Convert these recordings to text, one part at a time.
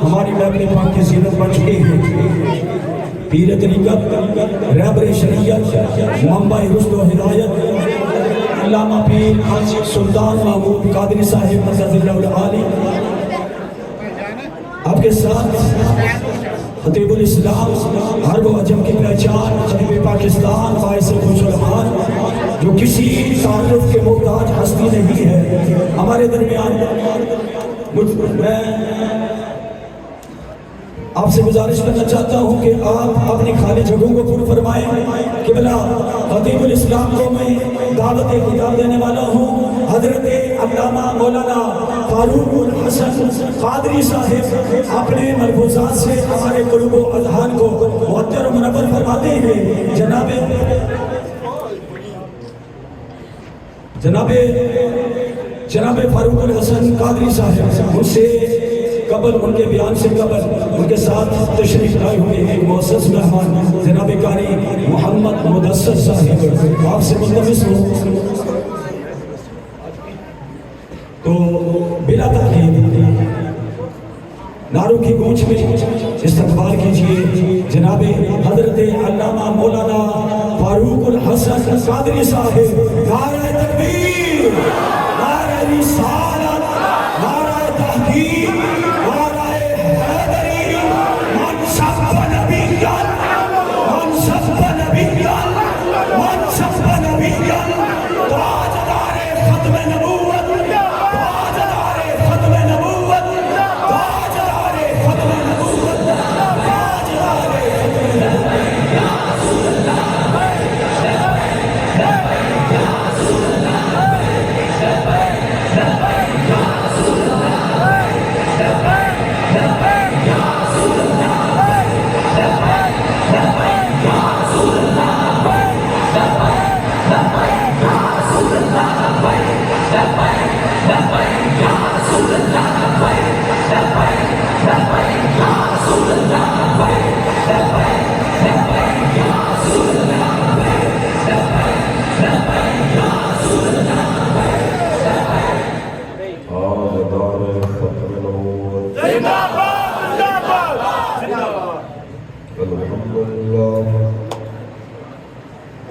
ہماری محفل پاک کی زینت بن چکے ہیں پیر طریقت رہبر شریعت منبع رشد و ہدایت علامہ پیر حاجی سلطان محمود قادری صاحب مدد اللہ العالی، آپ کے ساتھ خطیب الاسلام عرب و عجم کی پہچان خطیب پاکستان باعث خوش الحال جو کسی تعارف کے محتاج ہستی نہیں ہے ہمارے درمیان، میں آپ سے گزارش کرنا چاہتا ہوں کہ آپ اپنی خالی جگہوں کو پر فرمائیں۔ قبلہ خطیب الاسلام کو میں دعوت خطاب دینے والا ہوں، حضرت علامہ مولانا فاروق الحسن قادری صاحب اپنے ملفوظات سے ہمارے قلوب و اذہان کو معطر و منور فرماتے ہیں۔ جناب فاروق الحسن قادری صاحب، ان سے قبل ان کے بیان سے قبل ان کے ساتھ تشریف لائے ہوئے ایک معزز مہمان جناب قاری محمد مدثر صاحب، آپ سے ملتمس ہوں تو بلا تاخیر نعروں کی گونج میں استقبال کیجئے جناب حضرت علامہ مولانا فاروق الحسن قادری صاحب۔ نعرہ تکبیر، نعرہ رسالت، نعرہ تحقیق، نعرہ حیدری، منصب نبیان، منصب نبیان، منصب نبیان، تاجدار ختم نبوت، تاجدار ختم نبوت، تاجدار ختم نبوت، تاجدار ختم نبوت۔ یا رسول اللہ، یا رسول اللہ،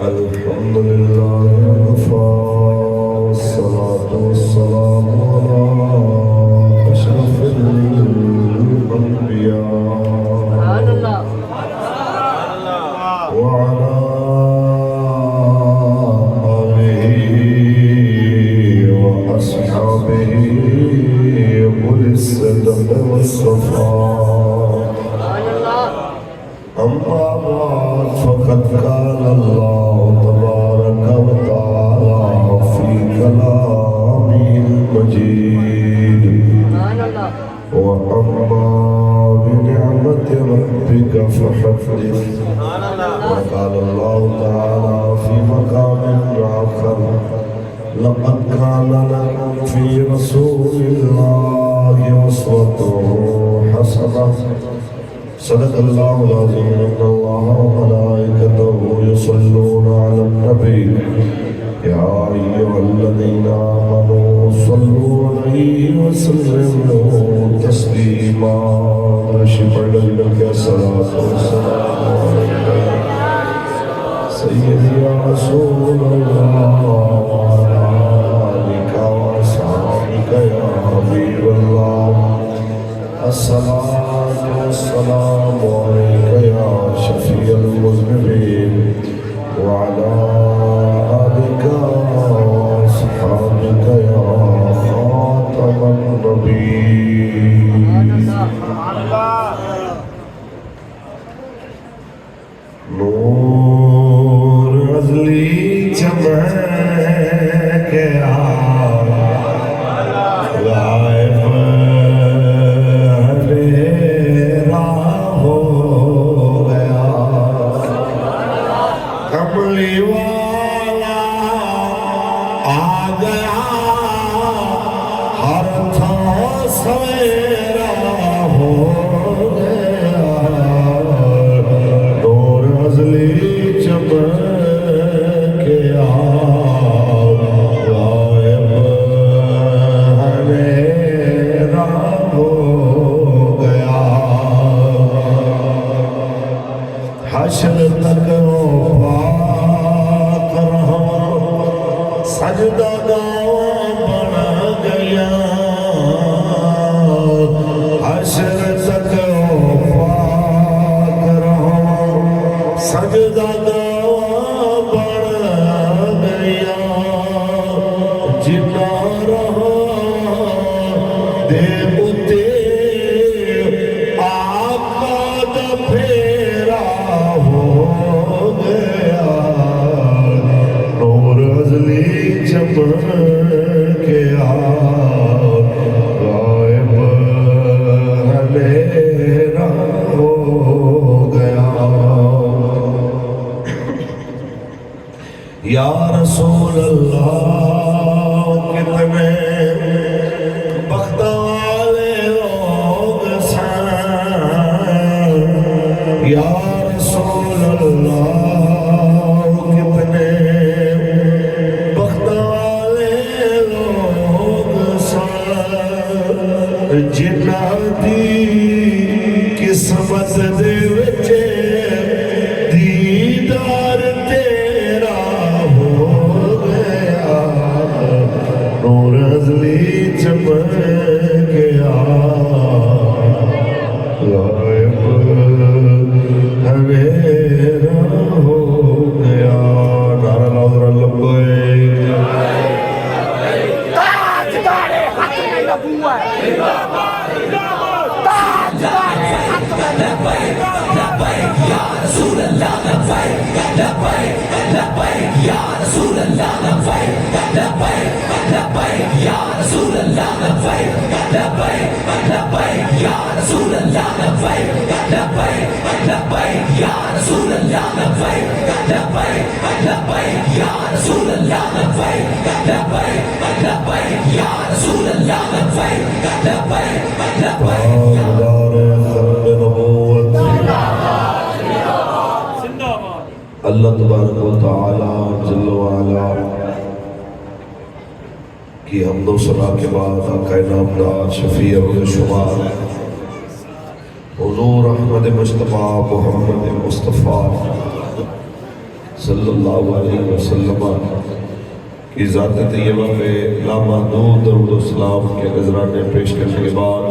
الحمد لله وكفى والصلاة والسلام على أشرف الأنبياء وعلى آله وأصحابه أولي الصدق والصفاء، أما بعد فقد قال الله تبارك وتعالى في كلامه المجيد: وأما بنعمة ربك فحدث. وقال الله تعالى في مقام آخر: لقد كان لكم في رسول الله أسوة حسنة صدق اللہ العظیم ان اللہ وملائکتہ یصلون علی النبی یا ایھا الذین آمنوا صلوا علیہ وسلموا تسلیما پڑھ لیں الصلاۃ والسلام علیک سیدی یا رسول اللہ وعلی آلک وصحبک یا حبیب اللہ الصلاۃ والسلام علیک یا شفیع المذنبین وعلی آلک وصحبک یا خاتم النبیین نور ازلی چمک غائب اندھیرا ہو گیا کملی والا آ گیا ہر تھاں سویرا ہو گیا نور ازلی چمک غائب اندھیرا ہو گیا حشر تک پاک رہا سجدہ گاہ بن گیا حشر تک پاک رہا سجدہ گاہ بن گیا جنا رہا دے اتے آقا دا پھیرا ہو گیا نور ازلی چمک غائب اندھیرا ہو گیا یا رسول اللہ کتنے بخت والے لوگ سن یا رسول اللہ کتنے بخت والے لوگ سن جنہاں دی قسمت دے وچ دیدار تیرا ہو گیا نور ازلی چمک غائب اندھیرا ہو گیا نعرہ لا لبیک تاجدار ختم نبوت تاجدار ختم نبوت یا رسول اللہ لبیک لبیک لبیک یا رسول اللہ لبیک لبیک لبیک یا رسول اللہ لبیک لبیک لبیک یا رسول اللہ لبیک لبیک لبیک یا رسول اللہ لبیک لبیک لبیک یا رسول اللہ لبیک لبیک لبیک یا رسول اللہ لبیک لبیک لبیک اللہ تبارک و تعالی جل وعلا کی حمد و ثنا کے بعد آقا نامدار شفیع الشمار حضور احمد مجتبیٰ محمد مصطفیٰ صلی اللہ علیہ وسلم کی ذات طیبہ پہ لامحدود درود و سلام کے نذرانے پیش کرنے کے بعد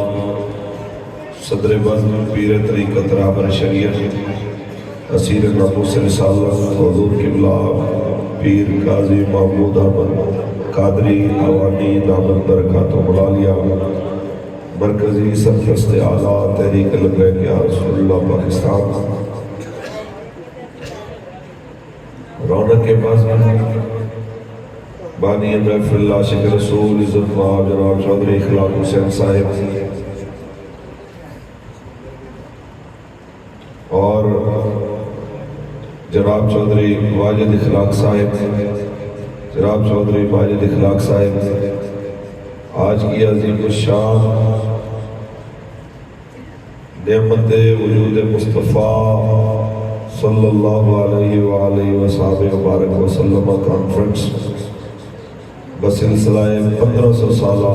صدر بزم پیر طریقت رہبر شریعت اسیر ناموس رسالت حضور قبلہ پیر قاضی محمود احمد قادری اوانی دامت برکات و ملالیہ مرکزی سرپرست اعلیٰ تحریک لبیک یا رسول اللہ پاکستان رونق کے پاس بانی محفل عاشق رسول عزت مآب جناب چودھری اخلاق حسین صاحب اور جناب چودھری واجد اخلاق صاحب جناب چودھری واجد اخلاق صاحب آج کی عظیم الشان نعمت وجود مصطفیٰ صلی اللہ علیہ وآلہ وصحبہ وبارک وسلم کانفرنس بسلسلہ 1500 سالہ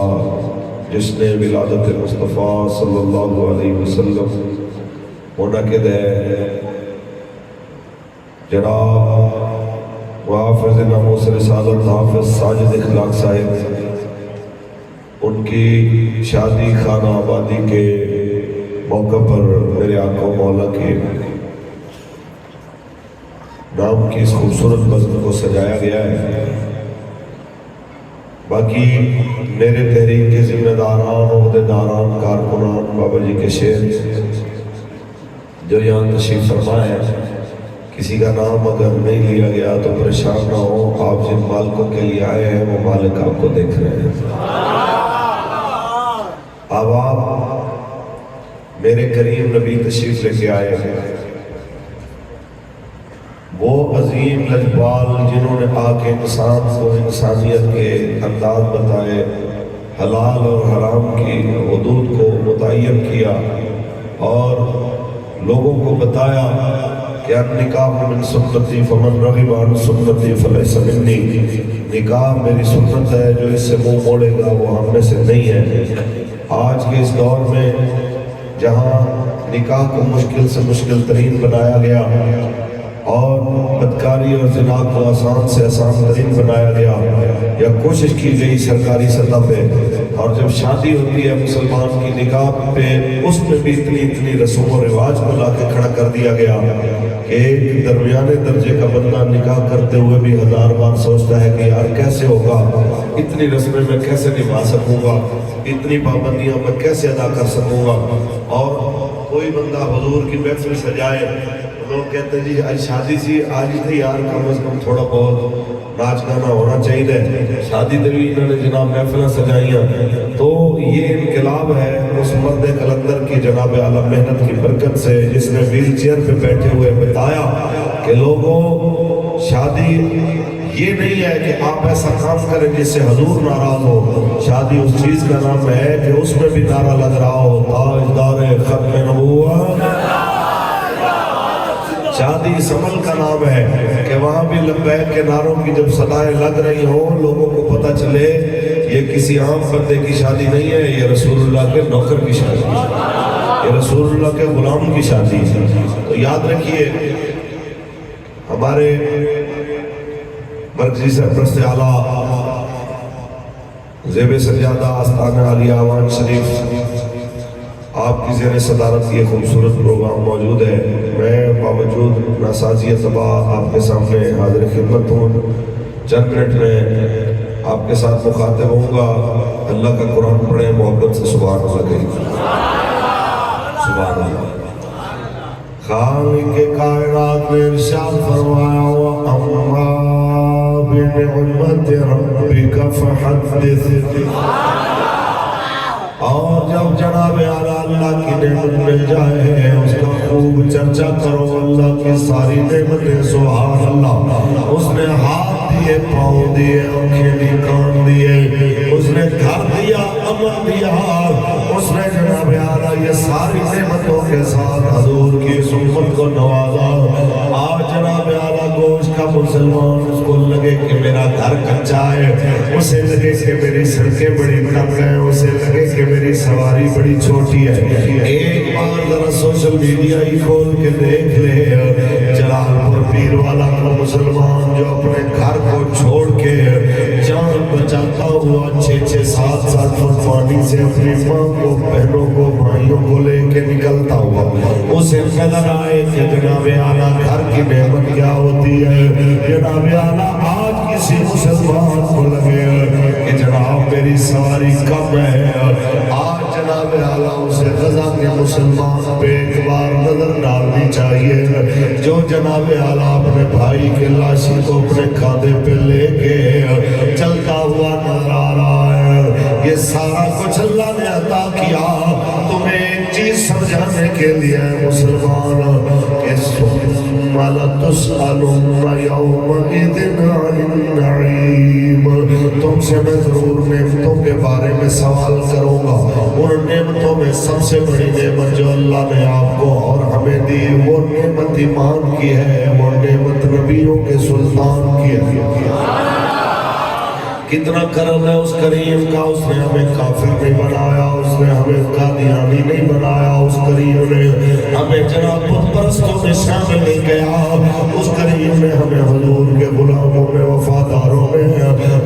جس نے ولادت مصطفیٰ صلی اللہ علیہ وسلم منعقد ہے. جناب حافظ ناموس رسالت حافظ ساجد اخلاق صاحب ان کی شادی خانہ آبادی کے موقع پر میرے آقا مولا کے نام کی اس خوبصورت بزم کو سجایا گیا ہے. باقی میرے تحریک کے ذمہ داران عہدیداران کارکنان بابا جی کے شعر جو یہاں تشریف فرما ہے، کسی کا نام اگر نہیں لیا گیا تو پریشان نہ ہو. آپ جن مالکوں کے لیے آئے ہیں وہ مالک آپ کو دیکھ رہے ہیں. اب آپ میرے کریم نبی تشریف لے کے آئے ہیں، وہ عظیم لجپال جنہوں نے آ کے انسان کو انسانیت کے انداز بتائے، حلال اور حرام کی حدود کو متعین کیا اور لوگوں کو بتایا کہ نکاح من سنتی فمن رغب عن سنتی فلیس منی. نکاح میری سنت ہے، جو اس سے منہ موڑے گا وہ ہم میں سے نہیں ہے. آج کے اس دور میں جہاں نکاح کو مشکل سے مشکل ترین بنایا گیا اور بدکاری اور زنا کو آسان سے آسان ترین بنایا گیا یا کوشش کی گئی سرکاری سطح پہ، اور جب شادی ہوتی ہے مسلمان کی نکاح پہ اس میں بھی اتنی رسوم و رواج کو لا کے کھڑا کر دیا گیا کہ ایک درمیانے درجے کا بندہ نکاح کرتے ہوئے بھی 1000 بار سوچتا ہے کہ یار کیسے ہوگا، اتنی رسمیں میں کیسے نبھا سکوں گا، اتنی پابندیاں میں کیسے ادا کر سکوں گا. اور کوئی بندہ حضور کی محفل سجائے، لوگ کہتے ہیں جی آج شادی سی آج ہی تھی یار، کم از کم تھوڑا بہت ناچ گانا ہونا چاہیے. شادی تے بھی انہوں نے جناب محفلیں سجائیاں. تو یہ انقلاب ہے اس مرد قلندر کی جناب اعلیٰ محنت کی برکت سے، جس نے ویل چیئر پہ بیٹھے ہوئے بتایا کہ لوگوں شادی یہ نہیں ہے کہ آپ ایسا کام کریں جس سے حضور ناراض ہو. شادی اس چیز کا نام ہے کہ اس میں بھی نعرہ لگ رہا ہو تاجدار ختم نبوت. شادی اس عمل کا نام ہے کہ وہاں بھی لبیک کے نعروں کی جب صدائیں لگ رہی ہوں لوگوں کو پتہ چلے یہ کسی عام بندے کی شادی نہیں ہے، یہ رسول اللہ کے نوکر کی شادی ہے، یہ رسول اللہ کے غلام کی شادی ہے. تو یاد رکھیے ہمارے مرکزی سرپرست اعلیٰ زیب سجادہ آستانہ علی آوان شریف آپ کی زیر صدارت یہ خوبصورت پروگرام موجود ہے. میں باوجود ناسازی طبع آپ کے سامنے حاضر خدمت ہوں. چند منٹ میں آپ کے ساتھ مخاطب ہوں گا. اللہ کا قرآن پڑھیں محبت سے. سبحان اللہ کہیں. سبحان اللہ. خالق کائنات نے ارشاد فرمایا وَأَمَّا بِنِعْمَةِ رَبِّكَ فَحَدِّثْ. اور جب جناب اعلیٰ اللہ کی نعمت مل جائے اس کا خوب چرچا کرو. اللہ کی ساری نعمتیں سبحان اللہ. اس نے ہاتھ دیے، پاؤں دیے، آنکھیں دی، کان دیے، اس نے گھر دیا، امن دیا، اس نے جناب اعلیٰ یہ ساری نعمتوں کے ساتھ حضور کی اس امت کو نوازا. آج جناب اعلیٰ گوشت کا مسلمان اس کو لگے کہ میرا گھر کچا ہے، اسے لگے کہ میری سڑکیں بڑی تنگ ہیں، اسے لگے کہ میری سواری بڑی چھوٹی ہے. ایک بار ذرا سوشل میڈیا ہی کھول کے دیکھ لے جلال پور پیر والا کا مسلمان جو اپنے گھر کو چھوڑ کے جان بچاتا ہوا 6-7 فٹ پانی سے اپنی ماں کو، بہنوں کو، بھائیوں کو لے کے نکلتا ہوا، اسے نظر آئے کہ جناب اعلیٰ گھر کی نعمت کیا ہوتی ہے. جناب اعلیٰ آج کسی مسلمان کو لگے کہ جناب میری سواری کم ہے. آج جناب اعلیٰ اسے غزہ کے مسلمان پہ ایک بار نظر ڈالنی چاہیے جو جناب اعلیٰ اپنے بھائی کے لاشی کو اپنے کھادے پہ لے کے چلتا ہوا نظر آ رہا ہے. یہ سارا کچھ اللہ نے عطا کیا تمہیں ایک چیز سمجھانے کے لیے مسلمان کہ ثم لتسألن یومئذ عن النعیم. تم سے میں ضرور نعمتوں کے بارے میں سوال کروں گا. ان نعمتوں میں سب سے بڑی نعمت جو اللہ نے آپ کو اور ہمیں دی وہ نعمت ایمان کی ہے, وہ نعمت نبیوں کے سلطان کی ہے. کتنا کرم ہے اس کریم کا, اس نے ہمیں کافر نہیں بنایا, اس نے ہمیں قادیانی نہیں بنایا, اس کریم نے ہمیں جناب بت پرستوں میں شامل نہیں کیا, اس کریم نے ہمیں حضور کے غلاموں میں, وفاداروں میں,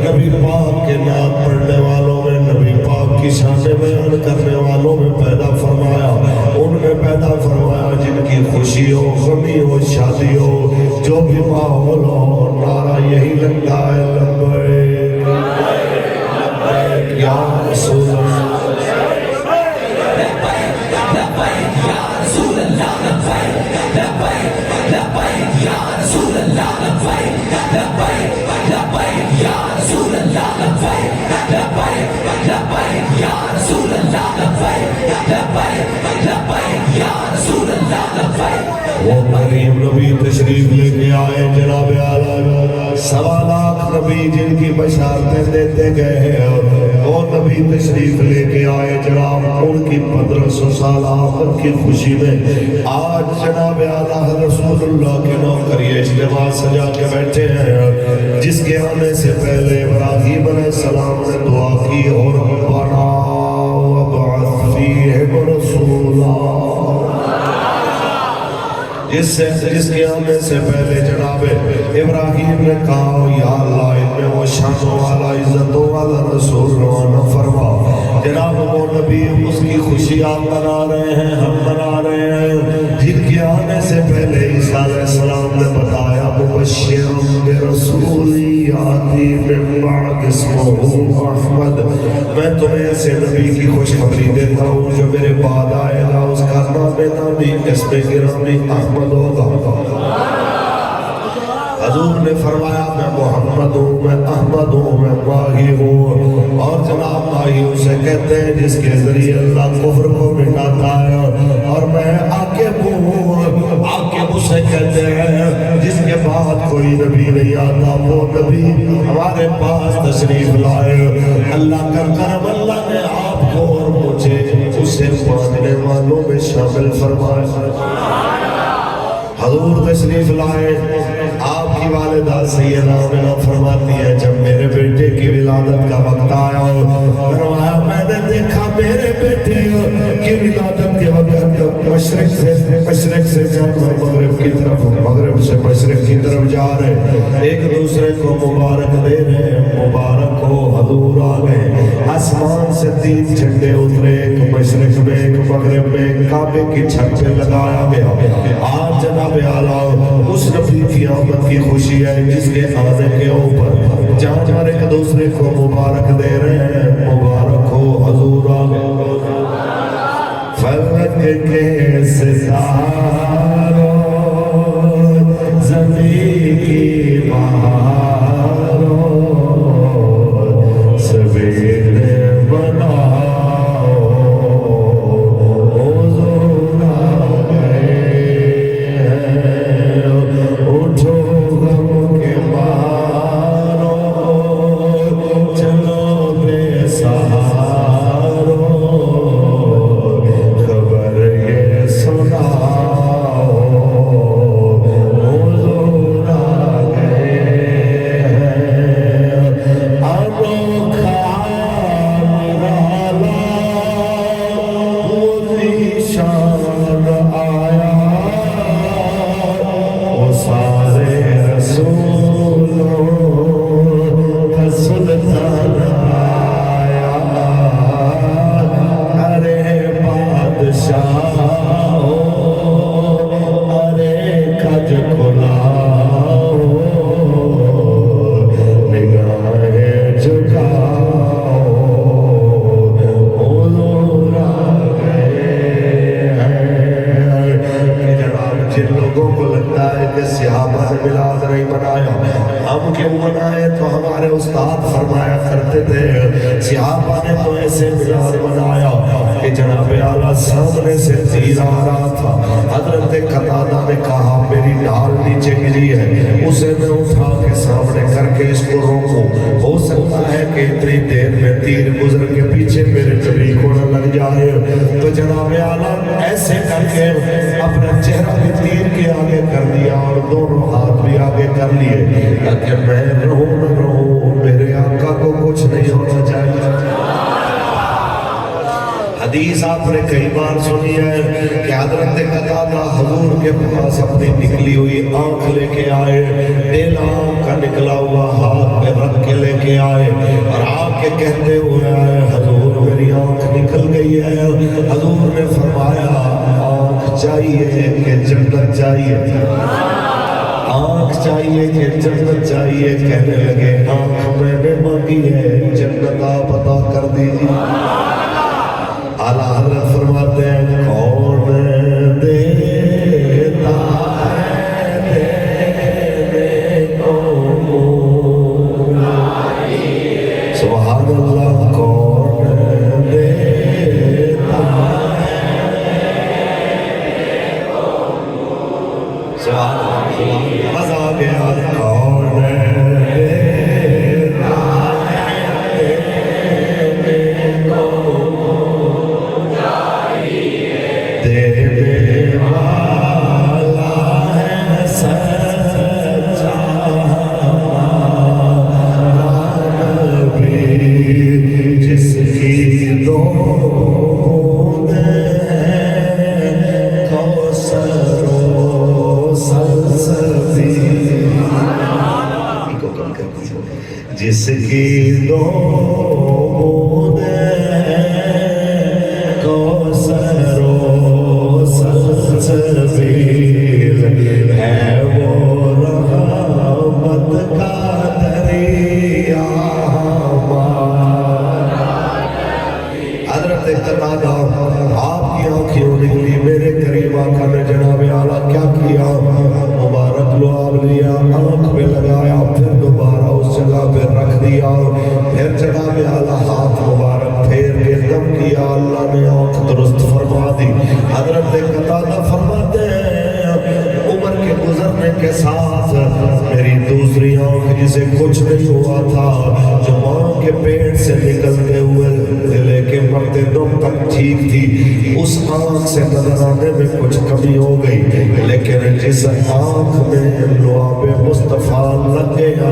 نبی پاک کے نام پڑھنے والوں میں, نبی پاک کی شان بیان کرنے والوں میں پیدا فرمایا. ان میں پیدا فرمایا جن کی خوشی ہو, غمی ہو, شادی ہو, جو بھی ماحول ہو, نعرہ یہی لگتا ہے لبیک یا رسول اللہ. وہ کریم نبی تشریف لے کے آئے جناب اعلیٰ, 1.25 لاکھ نبی جن کی بشارتیں دیتے گئے ہیں, وہ نبی تشریف لے کے آئے جناب ان کی 1500 سال آمد کی خوشی میں. آج جناب اعلیٰ رسول اللہ کے نوکر یہ اجتماع سجا کے بیٹھے ہیں جس کے آنے سے پہلے ابراہیم علیہ السلام نے دعا کی اور ربنا وابعث فیہم رسولا, جس کے آنے سے پہلے جناب ابراہیم نے کہا یا اللہ ان میں وہ شانوں والا, عزتوں والا رسول روانہ فرما. جناب وہ نبی اس کی خوشی آپ منا رہے ہیں, ہم منا رہے ہیں, جن کے آنے سے پہلے عیسیٰ علیہ السلام نے بتایا مبشر برسول یاتی من بعد اسمہ احمد, میں تمہیں ایسے نبی کی خوشخبری دیتا ہوں جو میرے بعد آئے گا, اس کا نام نامی اسم گرامی احمد ہوگا. حضور نے فرمایا میں محمد ہوں, میں احمد ہوں, میں ماہی ہوں, اور جناب ماہی اسے کہتے ہیں جس کے ذریعے اللہ کفر کو مٹاتا ہے, اور میں عاقب ہوں, عاقب اسے کہتے ہیں جس کے بعد کوئی نبی نہیں آتا. وہ نبی ہمارے پاس تشریف لائے, اللہ کا کرم, اللہ نے آپ کو اور مجھے اسے ماننے والوں میں شامل فرمایا. حضور تشریف لائے, آپ کی والدہ سیدہ آمنہ فرماتی ہے جب میرے بیٹے کی ولادت کا وقت آیا, فرمایا میں نے دیکھا میرے بیٹے کی ولادت کے وقت مشرق سے جب مغرب کی طرف, مغرب سے مشرق کی طرف جا رہے, ایک دوسرے کو مبارک دے رہے, مبارک ہو. حضور آ گئے, آسمان سے 3 جھنڈے اترے, ایک مشرق میں, ایک مغرب میں, ایک کعبے کی چھت پہ لگایا گیا. آج جناب اعلیٰ اس نبی کی آمد کی خوشی ہے جس کے آنے کے اوپر جہاں جہاں ایک دوسرے کو مبارک دے رہے ہیں, مبارک ہو. حضور آ گئے, فلک کے ستاروں زمین کی بہاروں سویرے بناؤ, حضور آ گئے, اٹھو غم کے مارو, چلو بے سہارو, خبر یہ سناؤ, حضور آ گئے. انوکھا نرالا وہ ذیشان آیا, وہ سارے رسولوں کا سلطان آیا. ارے بادشاہ ارے کج کھلاؤ, نگاہیں جھکاؤ, حضور آ گئے ہیں. کہ جناب جن لوگوں کو لگتا ہے کہ صحابہ نے میلاد نہیں منایا, ہم کیوں منائے, تو ہمارے استاد فرمایا کرتے تھے صحابہ نے تو ایسے میلاد منایا کہ جناب اعلیٰ سامنے سے تیر آ رہا تھا, حضرت قتادہ نے کہا میری ڈھال نیچے گری ہے, اسے میں اٹھا کے سامنے کر کے اس کو روکوں, ہو سکتا ہے کہ اتنی دیر میں تیر گزر کے پیچھے میرے نبی کو نہ لگ جائے، تو جناب اعلیٰ ایسے کر کے اپنا چہرہ بھی تیر کے آگے کر دیا اور دونوں ہاتھ بھی آگے کر لیے تاکہ میں رہوں نہ رہوں میرے آقا کو کچھ نہیں ہونا چاہیے۔ حدیث آپ نے کئی بار سنی ہے کہ حضرت قتادہ حضور کے پاس اپنی نکلی ہوئی آنکھ لے کے آئے، دل آنکھ کا نکلا ہوا ہاتھ پہ رکھ کے لے کے آئے اور آ کے کہتے ہوئے آئے حضور میری آنکھ نکل گئی ہے۔ حضور نے فرمایا آنکھ چاہیے کہ جنت چاہیے، آنکھ چاہیے کہ جنت چاہیے؟ کہنے لگے آنکھ میں نے مانگی ہے، جنت آپ عطا کر دیجیے۔ اعلیٰ حضرت فرماتے ہیں کون دیتا ہے دینے کو، سبحان اللہ، کون دیتا ہے دینے کو، سبحان اللہ، مزہ آ گیا، کون دیتا ہے دینے کو، دینے والا ہے سچا نبی، جس کی دو ہیں کوثر و سلسبیل، جس کی دو کوثر و سلسبیل ہے، وہ رحمت کا دریا ہمارا۔ حضرت قتادہ آپ کی آنکھیں نکلی، میرے قریب آقا نے جناب اعلیٰ کیا کیا؟ مبارک لعاب لیا، آنکھ میں لگایا، پھر دوبارہ اس جگہ پہ رکھ دیا، پھر جناب اعلیٰ ہاتھ مبارک پھیر کے دم کیا، اللہ نے آنکھ درست فرما دی۔ حضرت قتادہ فرماتے ہیں عمر کے گزرنے کے ساتھ میری دوسری آنکھ جسے کچھ نہیں ہوا تھا، جو ماں کے پیٹ سے نکلتے ہوئے لے کے مرتے دم تک ٹھیک تھی، اس آنکھ سے نظر آنے میں کچھ کمی ہو گئی، لیکن جس آنکھ میں لعاب مصطفیٰ لگ گیا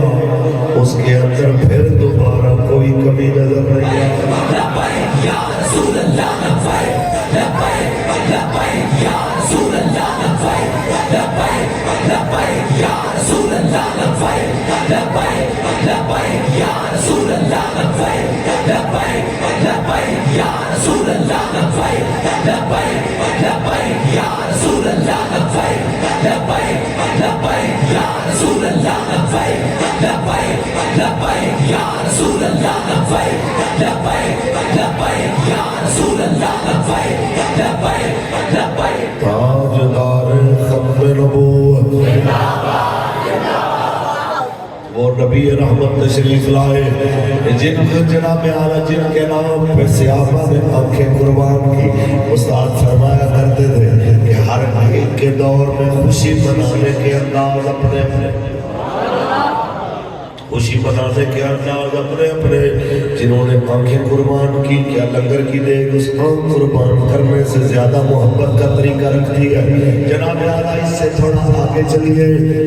اس کے اندر پھر دوبارہ کوئی کمی نظر نہیں آئی۔ لبیک یا رسول اللہ، لبیک لبیک لبیک یا رسول اللہ، لبیک لبیک لبیک یا رسول اللہ، لبیک لبیک لبیک یا رسول اللہ، لبیک لبیک لبیک یا رسول اللہ، لبیک لبیک لبیک یا رسول اللہ، لبیک لبیک لبیک یا رسول اللہ، لبیک لبیک لبیک یا رسول اللہ، لبیک لبیک لبیک یا رسول اللہ، لبیک لبیک لبیک۔ تاجدار ختم نبوت وہ نبی رحمت تشریف لائے جن کو جناب اعلیٰ جن کے نام پہ صحابہ نے آنکھیں قربان کی۔ استاد فرمایا کرتے تھے کہ ہر ایک کے دور میں خوشی منانے کے انداز اپنے اپنے، خوشی منانے کے انداز اپنے اپنے، جنہوں نے آنکھیں قربان کی کیا لنگر کی دیکھ اس آنکھ قربان کرنے سے زیادہ محبت کا طریقہ رکھتی ہے۔ جناب اعلیٰ اس سے تھوڑا آگے چلیے،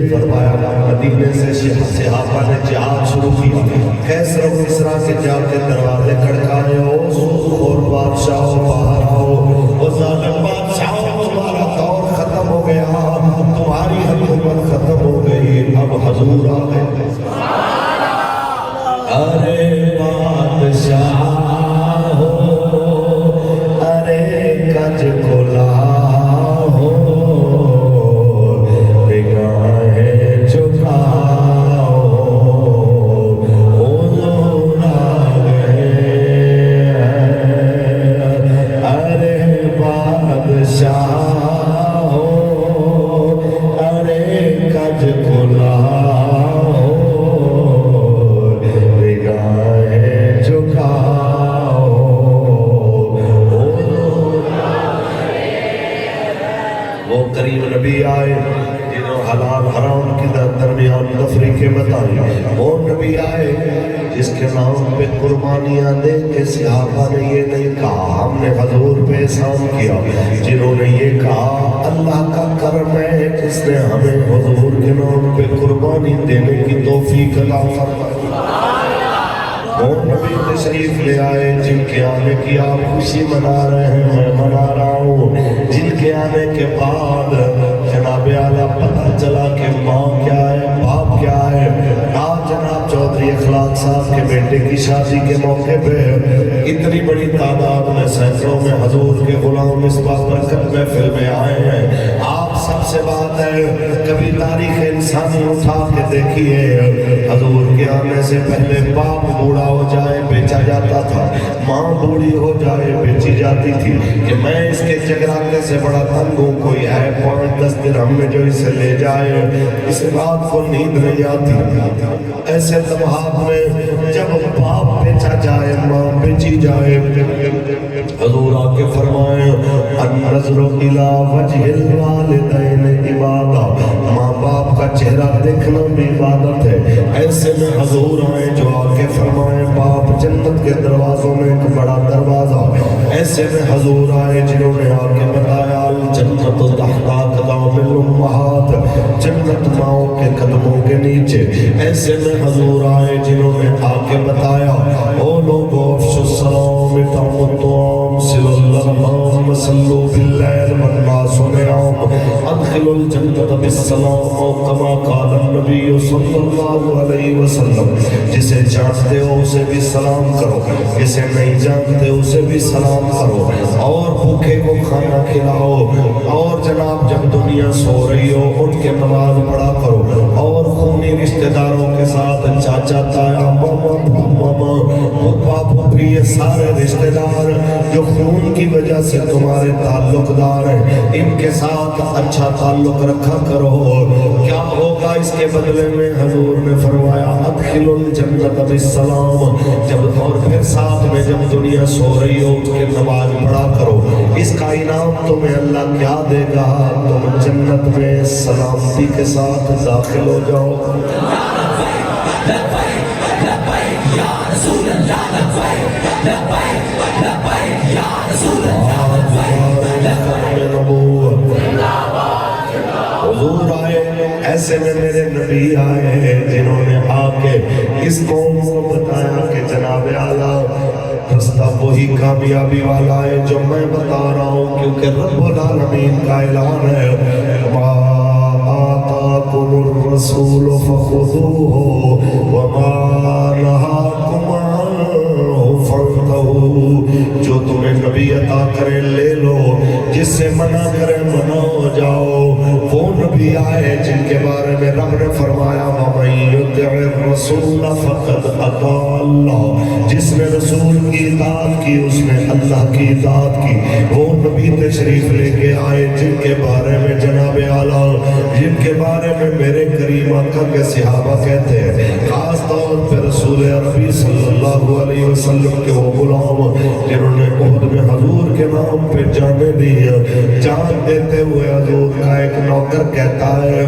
فرمایا مدینے سے صحابہ نے جہاد شروع کی، کیسر و کسریٰ کے جا کے دروازے کھڑکائے، او سوخور بادشاہو باہر آؤ، او ظالم بادشاہو تمہارا دور ختم ہو گیا، تمہاری حکومت ختم ہو گئی، اب حضور آ گئے۔ ارے بادشاہ ہو، ارے کج کھلا ہو، نگاہیں جھکاؤ، حضور آ گئے۔ ارے بادشاہ ہو، ارے کج کھلا حلال حرام کے درمیان تفریقیں بتائی. وہ نبی آئے جس کے نام پہ قربانیاں دے کے صحابہ نے یہ نہیں کہا ہم نے حضور پہ احسان کیا. جنہوں نے یہ کہا اللہ کا کرم ہے جس نے ہمیں حضور کے نام پہ قربانی دینے کی توفیق عطا فرمائی. وہ نبی تشریف لے آئے جن کے آنے کی آپ خوشی منا رہے ہیں, میں منا رہا ہوں. جن کے آنے کے بعد جناب اعلیٰ پتہ چلا کہ ماں کیا ہے, باپ کیا ہے. آج جناب چودھری اخلاق صاحب کے بیٹے کی شادی کے موقع پہ اتنی بڑی تعداد میں سینکڑوں میں حضور کے غلام اس بات برکت محفل میں آئے ہیں. آپ سب سے بات ہے کبھی تاریخ انسانی اٹھا کے دیکھیے, حضور کے آنے سے پہلے باپ بوڑھا ہو جائے بیچا جاتا تھا, ماں بوڑھی ہو جائے بیچی جاتی تھی. کہ میں اس کے جگراتے سے بڑا تنگ ہوں, کوئی ہے 5-10 درہم میں جو اسے لے جائے, اس رات کو نیند نہیں آتی. ایسے لمحات میں جب باپ بیچا جائے, ماں بیچی جائے, حضور آ کے فرمائے النظر الی وجہ الوالدین عبادت, ماں باپ کا چہرہ دیکھنا بھی عبادت ہے. ایسے میں حضور آئے جو آ کے فرمائے باپ جنت کے دروازوں میں ایک بڑا دروازہ. ایسے میں حضور آئے جنہوں نے آ کے بتایا جنت تحت اقدام الامہات, جنت ماؤں کے قدموں کے نیچے. ایسے میں حضور آئے جنہوں نے آ کے بتایا او لوگو افشوا السلام اطعموا الطعام صلوا الارحام صلوا باللیل والناس نیام ادخلوا الجنت بالسلام او کما قال النبی صلی اللہ علیہ وسلم. جسے جانتے ہو اسے بھی سلام کرو, جسے نہیں جانتے اسے بھی سلام کرو, اور بھوکے کو کھانا کھلاؤ, اور جناب جب دنیا سو رہی ہو اٹھ کے نماز پڑھا کرو, اور خونی رشتہ داروں کے ساتھ چاچا تایا ماما ماما پھپھا پھپھی یہ سارے رشتہ دار جو خون کی وجہ سے تمہارے تعلق دار ہیں ان کے ساتھ اچھا تعلق رکھا کرو. کیا ہوگا اس کے بدلے میں؟ حضور نے فرمایا ادخلوا الجنت بالسلام. جب اور پھر ساتھ میں جب دنیا سو رہی ہو اٹھ کے نماز پڑھا کرو. اس کا انعام تمہیں اللہ کیا دے گا؟ تم جنت میں سلامتی کے ساتھ داخل ہو جاؤ. حضور آئے ایسے میں میرے نبی آئے جنہوں نے آ کے اس قوم کو بتایا کہ جناب اعلیٰ رستہ وہی کامیابی والا ہے جو میں بتا رہا ہوں, کیونکہ رب العالمین کا اعلان ہے ما آتاکم الرسول فخذوہ وما نہاکم عنہ فانتہوا. جو تمہیں نبی عطا کرے لے لو, جس سے منع کرے منع ہو جاؤ. وہ نبی آئے جن کے بارے میں رب نے فرمایا وَمَن يُطِعِ الرَّسُولَ فَقَدْ أَطَاعَ اللَّهَ. جس نے رسول کی اطاعت کی اس نے اللہ کی اطاعت کی. وہ نبی تشریف لے کے آئے جن کے بارے میں جناب اعلیٰ, جن کے بارے میں میرے کریم آقا کے صحابہ کہتے ہیں, خاص طور پہ رسول عربی صلی اللہ علیہ وسلم کے وہ غلام جنہوں نے احد میں حضور کے نام پہ جانے دی. جان دیتے ہوئے حضور کا ایک نوکر کہتا ہے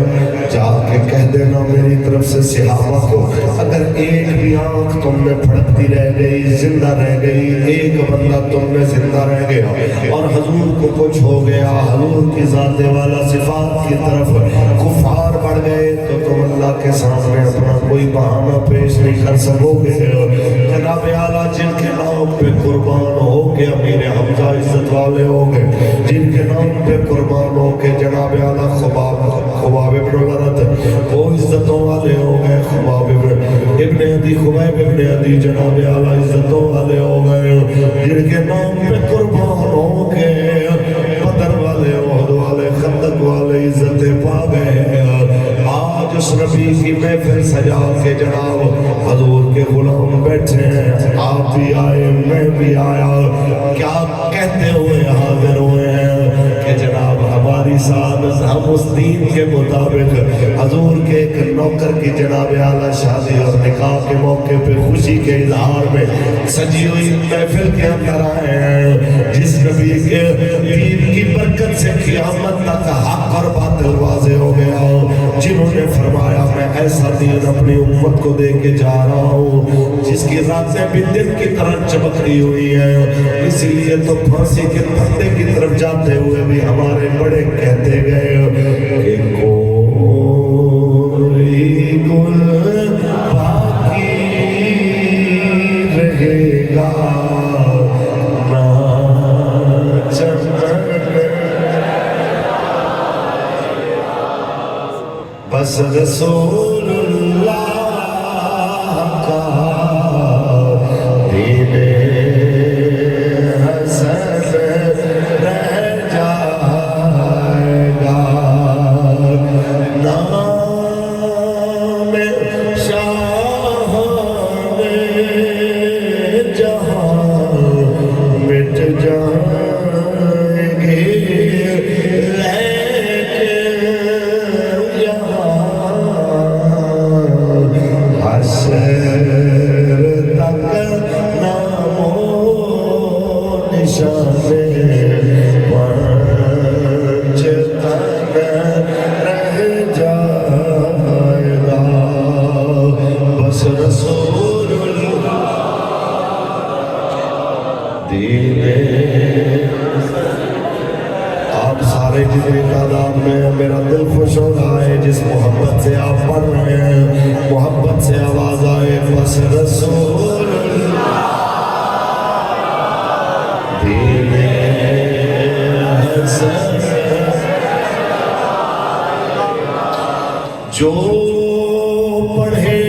جا کے کہہ دینا میری طرف سے صحابہ کو اگر ایک بھی آنکھ تم میں پھڑکتی رہ گئی, زندہ رہ گئی, ایک بندہ تم میں زندہ رہ گیا اور حضور کو کچھ ہو گیا, حضور کی ذات والا صفات کی طرف کفار بڑھ گئے, تو تم اللہ کے سامنے اپنا کوئی بہانہ پیش نہیں کر سکو گے. جناب اعلیٰ جن کے نام پہ قربان ہو کے امیر حمزہ عزت والے ہو گئے, جن کے نام پہ قربان ہو کے جناب اعلیٰ خباب ابن الارت وہ عزتوں والے ہو گئے, خباب ابن عدی خبیب ابن عدی جناب اعلیٰ عزتوں والے ہو گئے, جن کے نام پہ قربان ہو کے بدر والے, احد والے, خندق والے عزتیں پا گئے. آج اس نبی کی محفل سجا کے جناب حضور کے غلام بیٹھے ہیں, آپ بھی آئے میں بھی آیا, کیا کہتے ہوئے حاضر ہوئے ہیں کہ جناب ہماری سعادت ہم اس دین کے مطابق حضور کے ایک نوکر کی جناب اعلیٰ شادی اور نکاح کے موقع پہ خوشی کے اظہار میں سجی ہوئی محفل کے اندر آئے ہیں, جس نبی کے دین کی برکت سے قیامت تک حق اور باطل واضح ہو گیا, ایسا دین اپنی امت کو دے کے جا رہا ہوں جس کی راتیں بھی دن کی طرح چمکتی ہوئی ہیں. اسی لیے تو پھانسی کے پھندے کی طرف جاتے ہوئے بھی ہمارے بڑے کہتے گئے کہ کوئی گل باقی رہے گا نہ چمن بس رسول اللہ کا دین حسن رہ جائے گا. نام شاہ جہاں مٹ جائیں گے آپ سارے جتنے تعداد میں میرا دل خوش ہو رہا ہے جس محبت سے آپ پڑھ رہے ہیں محبت سے آواز آئے بس رسول دین حسن جو پڑھے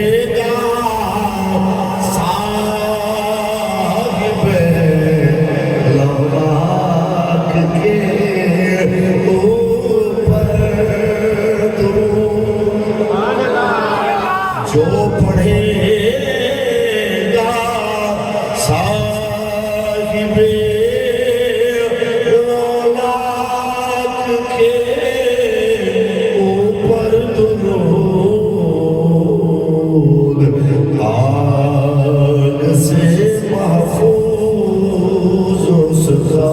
جو پڑھے گا صاحب لاکھ کے اوپر درود آگ سے محفوظ اس کا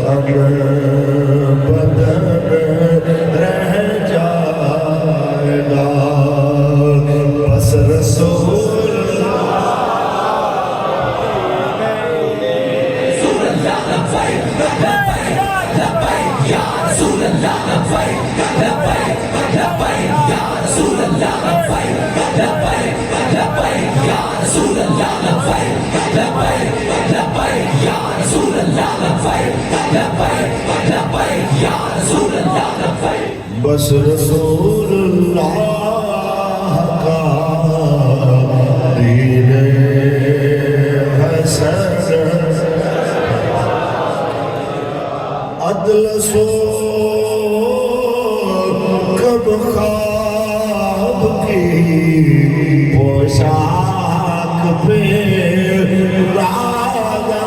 تن بدن رہ جائے گا. بس رسول بس رسول اللہ کا دین حسن عدل سو کب خواب کی پوشاک پہ راگا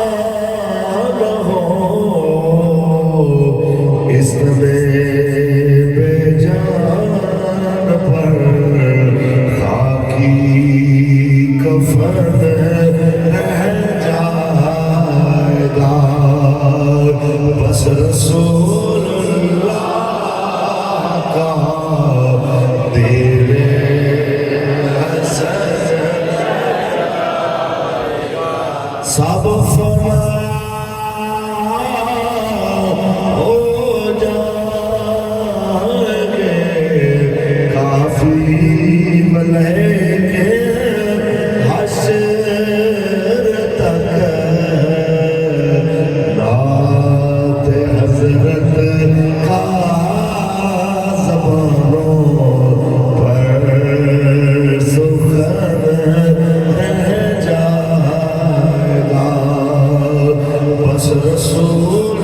نہ ہو اس میں بس رسول اللہ کا دین حسن سب فنا ہو جائیں گے کافی بلے کے حشر تک حضرت کا زبانوں پر سخن رہ جائے گا. بس رسول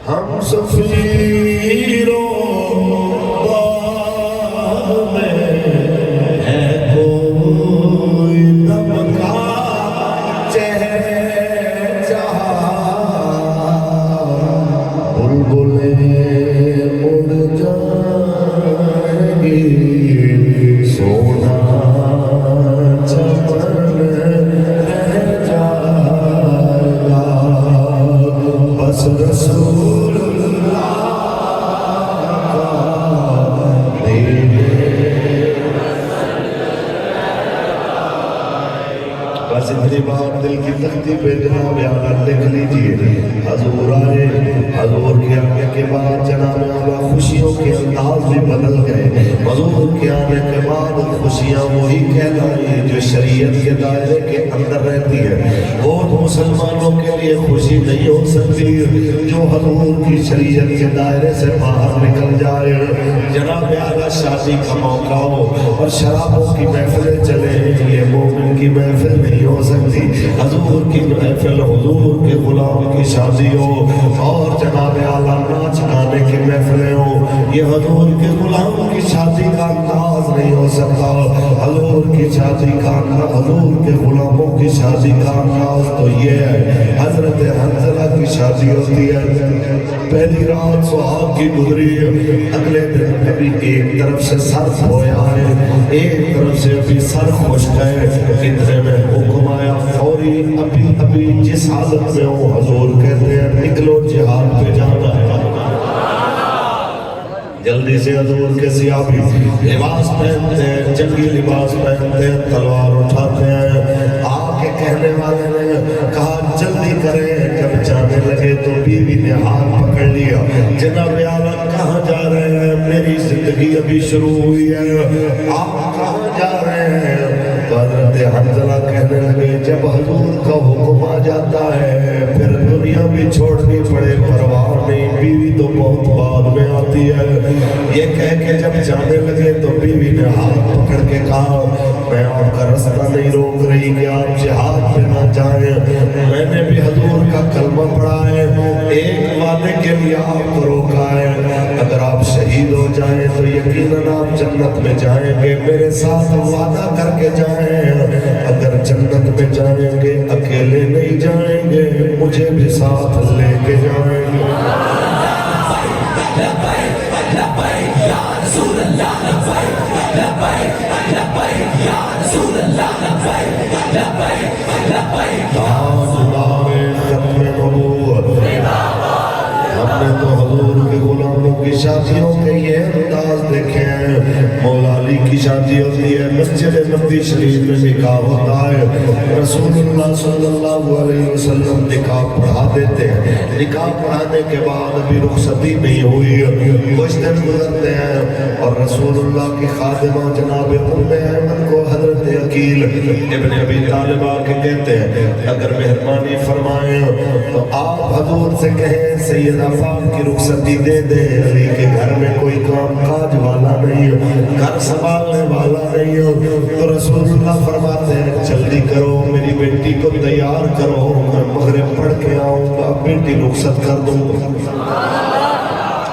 ہم سفیروں میں ہے کوئی دم کا چہرہ بس اتنی بات دل کی تختی پہ جناب اعلیٰ لکھ لیجیے. حضور آئے, حضور کے آنے کے بعد جناب اعلیٰ خوشیوں کے انداز بھی بدل گئے. حضور کے آنے کے بعد خوشیاں وہی کہلائیں جو شریعت کے دائرے کے اندر رہتی ہے. وہ مسلمانوں کے لیے خوشی نہیں ہو سکتی جو حضور کی شریعت کے دائرے سے باہر نکل جائے. جناب اعلیٰ شادی کا موقع ہو اور شرابوں کی محفلیں چلے, یہ مومن کی محفل نہیں ہو سکتی. حضور کی محفل, حضور کے غلام کی شادی ہو اور جناب اعلیٰ ناچ گانے کی محفلیں ہو, یہ حضور کے غلام کی شادی کا انداز نہیں ہو سکتا. حضور کی شادی کا انداز, حضور کے غلاموں کی شادی کا انداز تو یہ ہے. حضرت حنظلہ کی شادی ہوتی ہے, پہلی رات سہاگ کی گزری, اگلے دن ابھی ایک طرف سے سر دھویا ہے, ایک طرف سے ابھی سر خشک ہے. اتنے میں حکم آیا فوری, ابھی جس حالت میں ہو حضور کہتے ہیں نکلو جہاد پہ جانا ہے. جلدی سے حضور کے صحابی لباس پہنتے ہیں, جنگی لباس پہنتے ہیں, تلوار اٹھاتے ہیں. آ کے کہنے والے نے کہا جلدی کریں. جب جانے لگے تو بیوی نے ہاتھ پکڑ لیا. جناب اعلیٰ کہاں جا رہے ہیں؟ میری زندگی ابھی شروع ہوئی ہے, آپ کہاں جا رہے ہیں؟ تو حضرت حنظلہ کہنے لگے جب حضور کا حکم آ جاتا ہے پھر دنیا بھی چھوڑنی پڑے پرواہ نہیں, بیوی تو بہت بعد میں آتی ہے. یہ کہہ کے جب جانے لگے تو بیوی نے ہاتھ پکڑ کے کہا میں آپ کا رستہ نہیں روک رہی کہ آپ جہاد پہ نہ جائیں. میں نے بھی حضور کا کلمہ پڑھا ہے, ایک وعدے کے لیے آپ کو روکا ہے, اگر آپ شہید ہو جائیں تو یقیناً آپ جنت میں جائیں گے. میرے ساتھ وعدہ کر کے جائیں, اگر جنت میں جائیں گے اکیلے نہیں جائیں گے, مجھے بھی ساتھ لے کے جائیں گے. ہم نے تو حضور کے غلاموں کی شادیوں کے یہ انداز دیکھے ہیں. مولا علی کی شادی ہوتی ہے, مسجد نبوی شریف میں نکاح ہوتا ہے, رسول اللہ صلی اللہ علیہ وسلم نکاح پڑھا دیتے ہیں. نکاح پڑھانے کے بعد ابھی رخصتی نہیں ہوئی, کچھ دن گزرتے ہیں اور رسول اللہ کی خادمہ جناب ام ایمن کو حضرت عقیل ابن ابی طالب آ کے کہتے ہیں اگر مہربانی فرمائیں تو آپ حضور سے کہیں سیدہ پاک کی رخصتی دے دیں. علی کے گھر میں کوئی کام کاج والا نہیں, گھر سنبھالنے والا نہیں ہو. تو رسول اللہ فرماتے ہیں جلدی کرو, میری بیٹی کو تیار کرو, میں مغرب پڑھ کے آؤں گا, بیٹی رخصت کر دوں گا.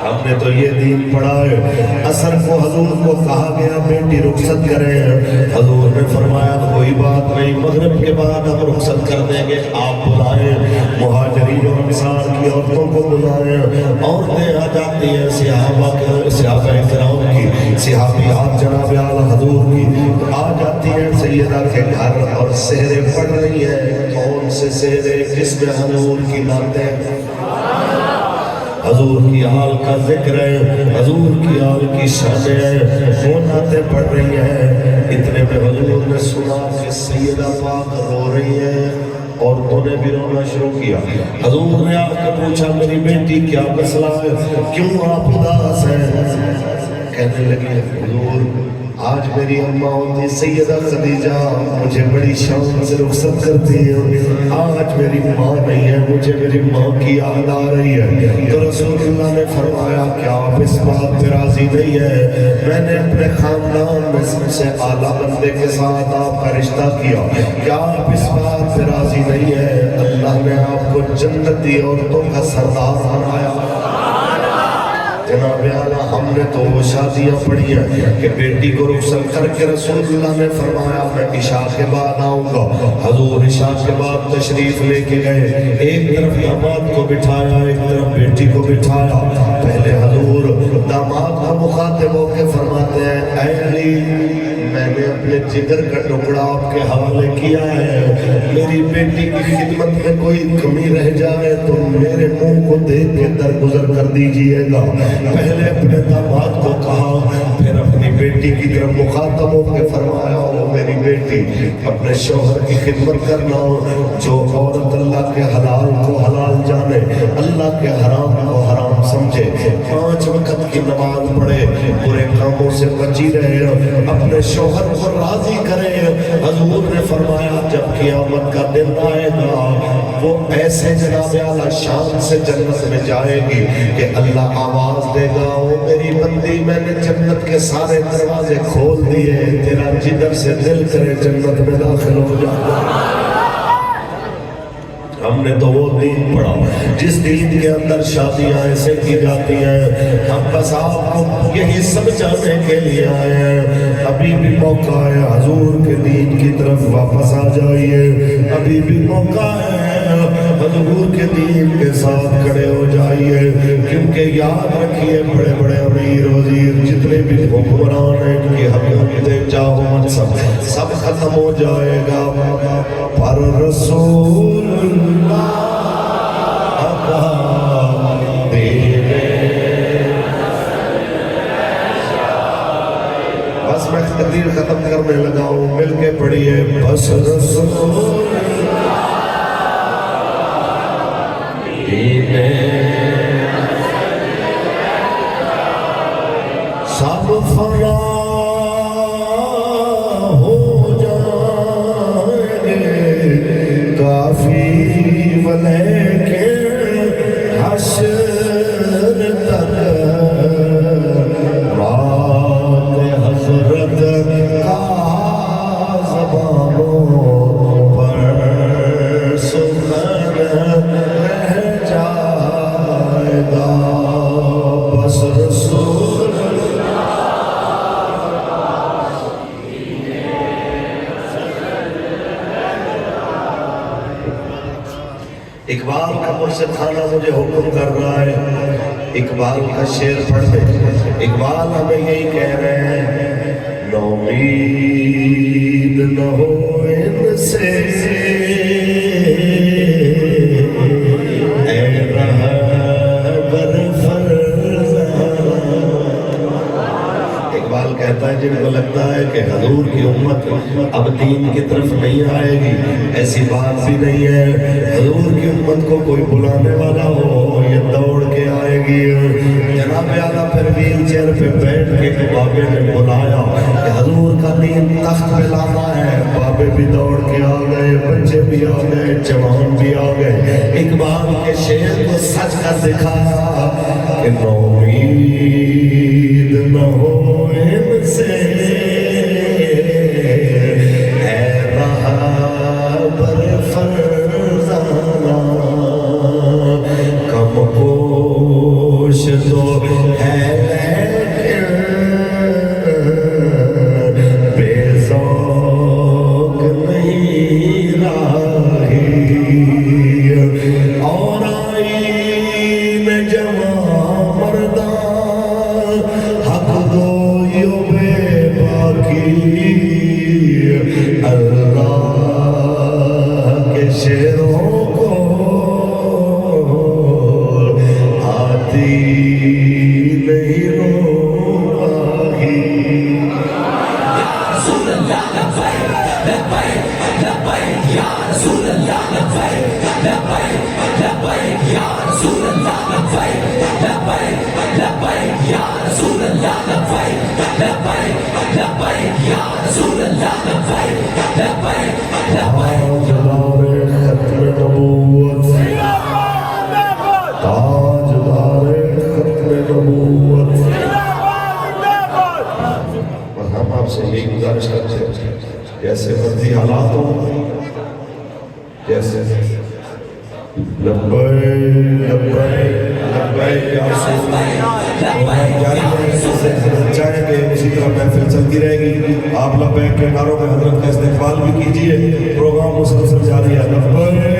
ہم نے تو یہ دین پڑھا ہے. عصر کو حضور کو کہا گیا بیٹی رخصت کریں, حضور نے فرمایا کوئی بات نہیں, مغرب کے بعد ہم رخصت کر دیں گے. آپ بلائیں مہاجرین اور انصار کی عورتوں کو بلائیں, عورتیں آ جاتی ہیں صحابہ کرام کی, صحابیات جناب اعلیٰ حضور کی آ جاتی ہیں سیدہ کے گھر اور سحریں پڑھ رہی ہیں. کون سے سحریں؟ جس میں حضور کی نعتیں, حضور کی آل کا ذکر ہے, حضور کی آل کی شانیں ہیں, وہ نعتیں پڑھ رہی ہیں. اتنے میں حضور نے سنا کہ سیدہ پاک رو رہی ہے, عورتوں نے بھی رونا شروع کیا. حضور نے آ کے پوچھا میری بیٹی کیا مسئلہ ہے, کیوں آپ اداس ہیں؟ کہنے لگی حضور آج میری اماں ہوتی سیدہ خدیجہ مجھے بڑی شان سے رخصت کرتی ہے, آج میری ماں نہیں ہے, مجھے میری ماں کی یاد آ رہی ہے. تو رسول اللہ نے فرمایا کیا آپ اس بات پہ راضی نہیں ہے؟ میں نے اپنے خاندان میں سب سے اعلیٰ بندے کے ساتھ آپ کا رشتہ کیا, کیا آپ اس بات پہ راضی نہیں ہے؟ اللہ نے آپ کو جنتی عورتوں کا سردار بنایا. جناب اعلیٰ ہم نے تو وہ شادیاں پڑھی ہیں کہ بیٹی کو رخصت کر کے رسول اللہ نے فرمایا میں عشاء کے بعد آؤں گا. حضور عشاء کے بعد تشریف لے کے گئے, ایک طرف داماد کو بٹھایا, ایک طرف بیٹی کو بٹھایا. پہلے حضور داماد کو مخاطب ہو کے فرماتے ہیں اے علی میں نے اپنے جگر کا ٹکڑا آپ کے حوالے کیا ہے, میری بیٹی کی خدمت میں کوئی کمی رہ جائے تو میرے منہ کو دیکھ کے درگزر کر دیجئے گا. پہلے اپنے داماد کو کہا, پھر اپنی بیٹی کی طرف مخاطب ہو کے فرمایا, وہ میری بیٹی اپنے شوہر کی خدمت کرنا. جو عورت اللہ کے حلال کو حلال جانے, اللہ کے حرام کو حرام سمجھے, 5 وقت کی نماز پڑھے, برے کاموں سے بچی رہے, اپنے شوہر کو راضی کرے. حضور نے فرمایا جب قیامت کا دن آئے گا وہ ایسے جناب اعلیٰ شان سے جنت میں جائے گی کہ اللہ آواز دے گا, او میری بندی میں نے جنت کے سارے دروازے کھول دیے, تیرا جدھر سے دل کرے جنت میں داخل ہو جا. ہم نے تو وہ دین پڑھا جس دین کے اندر شادیاں ایسے کی جاتی ہیں. ہم بس آپ کو یہی سمجھانے کے لیے آئے ہیں. ابھی بھی موقع ہے, حضور کے دین کی طرف واپس آ جائیے. ابھی بھی موقع ہے, حضور کے دین کے ساتھ کھڑے ہو جائیے. کیونکہ یاد رکھیے بڑے بڑے امیر وزیر جتنے بھی حکمران ہیں ان کی حکومتیں چاہو منصب سب ختم ہو جائے گا, پر رسول بس میں تقریر ختم کرنے لگا ہوں, مل کے پڑھیے. بس رسول سب فنا ہو جائیں گے کافی ولیکن حشر تک رات حضرت کا زبانوں پر سنن رہ جائے گا. بس رسول اقبال کا مرشد خانہ مجھے حکم کر رہا ہے, اقبال کا شعر پڑھ دے. اقبال ہمیں یہی کہہ رہے ہیں, نومید نہ ہو ان سے اے رہبر فرزانہ. اقبال کہتا ہے جن کو لگتا ہے کہ حضور کی امت اب دین کی طرف نہیں آئے گی, ایسی بات بھی نہیں ہے. حضور کی امت کو کوئی بلانے والا ہو یہ دوڑ کے آئے گی. جناب اعلیٰ پھر ویل چیئر پہ بیٹھ کے بابے نے بلایا کہ حضور کا دین تخت پہ لانا ہے. بابے بھی دوڑ کے آ گئے, بچے بھی آ گئے, جوان بھی آ گئے. اقبال کے شعر کو سچ کر دکھایا کہ نومید نہ ہو ان سے اے رہبر فرزانہ, کم کوش تو ہے لیکن بے ذوق نہیں راہی. اور آئین جوان مردان حق دو یو بے باقی, اللہ کے شعروں کو آتی نہیں روحی. رسول اللہ لبیک لبیک لبیک یا رسول اللہ لبیک لبیک لبیک یا رسول اللہ لبیک لبیک لبیک یا رسول اللہ لبیک لبیک لبیک یا رسول اللہ لبیک لبیک لبیک. تاجدار ختم نبوت, تاجدار ختم نبوت. اور ہم آپ سے یہی گزارش کرتے ہیں جیسے مرضی حالات ہوں, جیسے لبیک لبیک لبیک یا رسول اللہ جاری ہے. چاہیں گے اسی طرح محفل چلتی رہے گی. آپ لبیک کے نعروں میں حضرت کا استقبال بھی کیجئے. پروگرام مسلسل جاری ہے. لبیک لبیک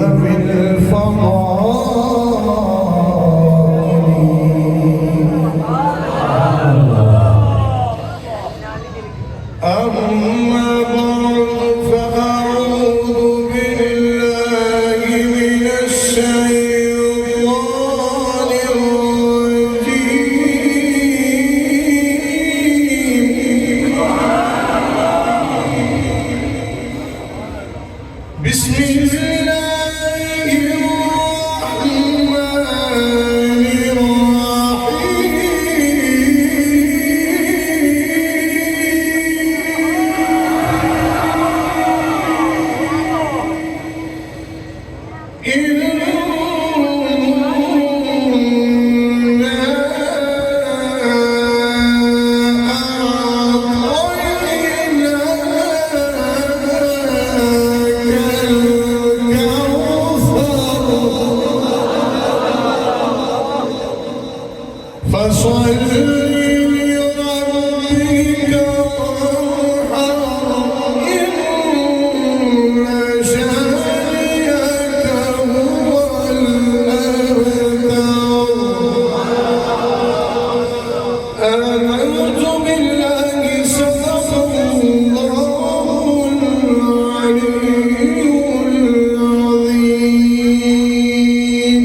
ذوي الفضائل أما بعد فأعوذ بالله من الشيطان الرجيم بسم الله الرحمن الرحيم فصل لربك وانحر إن شانئك هو الأبتر آمنت بالله صدق الله العلي العظيم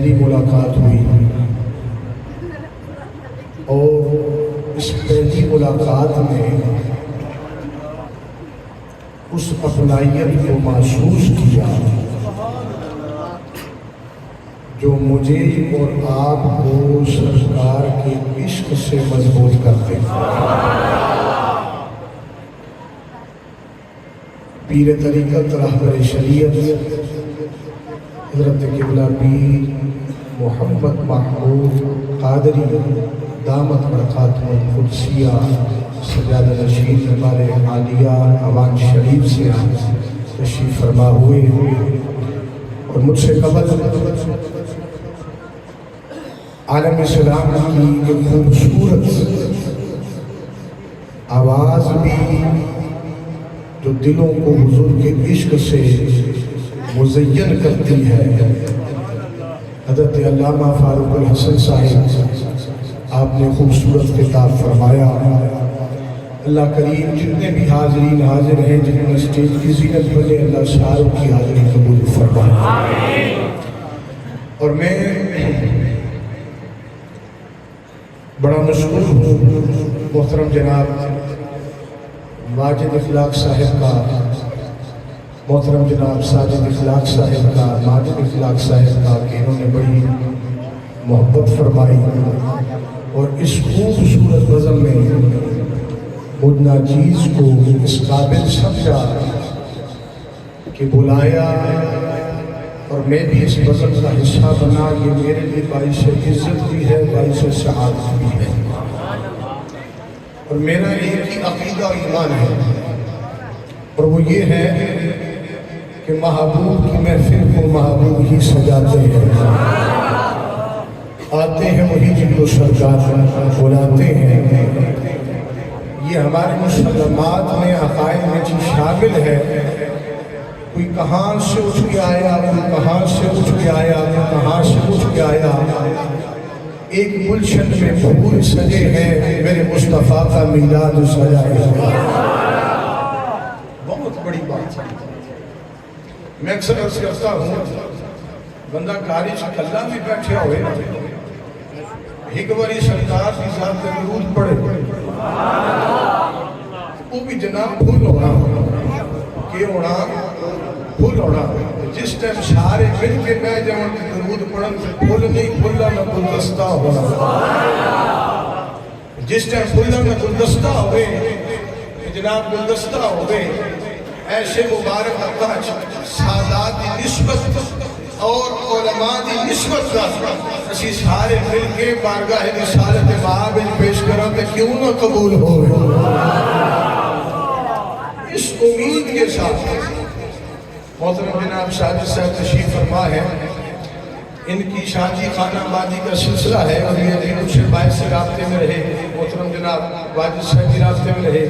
پہلی ملاقات ہوئی اور اس پہلی ملاقات میں اس اپنائیت کو محسوس کیا جو مجھے اور آپ کو سرکار کے عشق سے مضبوط کرتے ہیں۔ پیر طریقت رہبر شریعت حضرت قبلہ پیر محمد محمود قادری دامت برکاتہ القدسیہ سجادہ نشین ہمارے عالیہ اوان شریف سے تشریف فرما ہوئے اور مجھ سے قبل عالم اسلام کی ایک خوبصورت آواز بھی جو دلوں کو حضور کے عشق سے مزین کرتی ہے، حضرت علامہ فاروق الحسن صاحب آپ نے خوبصورت خطاب فرمایا۔ اللہ کریم جتنے بھی حاضرین حاضر ہیں جنہوں نے اسٹیج کی زینت بنے، اللہ ساروں کی حاضری قبول فرمائے۔ اور میں بڑا مشکور ہوں محترم جناب واجد اخلاق صاحب کا، محترم جناب ساجد اخلاق صاحب کا، ماجد اخلاق صاحب کا کہ انہوں نے بڑی محبت فرمائی اور اس خوبصورت بزم میں مجھ ناچیز کو اس قابل سمجھا کہ بلایا اور میں بھی اس بزم کا حصہ بنا۔ یہ میرے لیے باعث عزت بھی ہے، باعث سعادت بھی ہے، اور میرا ایک ہی عقیدہ اور ایمان ہے اور وہ یہ ہے کہ محبوب کی محفل کو محبوب ہی سجاتے ہیں، آتے ہیں وہی جن کو سرکار بلاتے ہیں۔ یہ ہمارے مسلمات میں عقائد میں چیز شامل ہے، کوئی کہاں سے اٹھ کے آیا، کوئی کہاں سے اٹھ کے آیا، کوئی کہاں سے اٹھ کے آیا، ایک گلشن میں پھول سجے ہیں، میرے مصطفیٰ کا میلاد سجا ہے۔ بہت بڑی بات ہے۔ میں اکثر عرض کرتا ہوں بندہ کارج کلہ میں بیٹھے ہوئے ایک باری سرکار کی ذات پہ درود پڑے، وہ بھی جناب پھول ہونا کہ ہونا پھول ہونا۔ جس ٹائم سارے مل کے میں جب درود پڑھن سے پھول نہیں پھولا نہ گلدستہ ہونا، جس ٹائم پھولا نہ گلدستہ ہوئے جناب گلدستہ ہوئے ایسے مبارک اللہ سادات دی نسبت اور علماء دی نسبت کا اسی سارے مل کے بارگاہ رسالت باب پیش کرا کہ کیوں نہ قبول ہوئے۔ اس امید کے ساتھ محترم جناب ساجد صاحب تشریف فرما ہے، ان کی شادی خانہ آبادی کا سلسلہ ہے اور یہ کچھ باعث سے رابطے میں رہے، محترم جناب واجد صاحب کی رابطے میں رہے